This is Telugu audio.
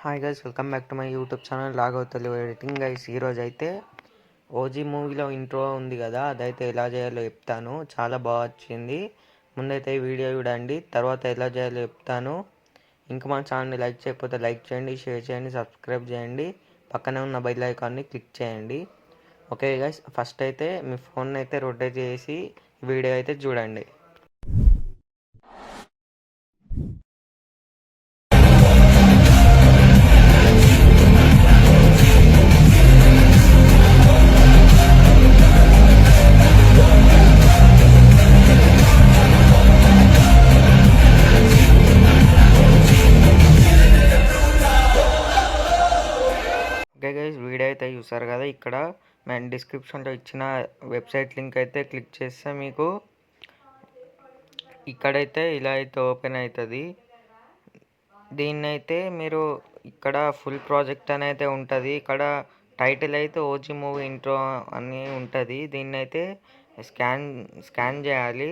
Hi guys, welcome back to my YouTube channel Raghav Telugu editing. Guys ఈరోజు అయితే ఓజీ మూవీలో ఇంట్రో ఉంది కదా, అదైతే ఎలా చేయాలో చెప్తాను. చాలా బాగా వచ్చింది. ముందైతే ఈ వీడియో చూడండి, తర్వాత ఎలా చేయాలో చెప్తాను. ఇంకా మన ఛానల్ని లైక్ చేయకపోతే లైక్ చేయండి, షేర్ చేయండి, సబ్స్క్రైబ్ చేయండి, పక్కనే ఉన్న బెల్ ఐకాన్ని క్లిక్ చేయండి. ఓకే గైస్, ఫస్ట్ అయితే మీ ఫోన్ అయితే రొటేట్ చేసి వీడియో అయితే చూడండి. ఓకే గైస్, వీడియో అయితే చూసారు కదా. ఇక్కడ నేను డిస్క్రిప్షన్లో ఇచ్చిన వెబ్సైట్ లింక్ అయితే క్లిక్ చేస్తే మీకు ఇక్కడైతే ఇలా అయితే ఓపెన్ అవుతుంది. దీన్ని అయితే మీరు ఇక్కడ ఫుల్ ప్రాజెక్ట్ అని అయితే ఉంటుంది. ఇక్కడ టైటిల్ అయితే ఓజీ మూవీ ఇంట్రో అని ఉంటుంది. దీన్ని అయితే స్కాన్ చేయాలి.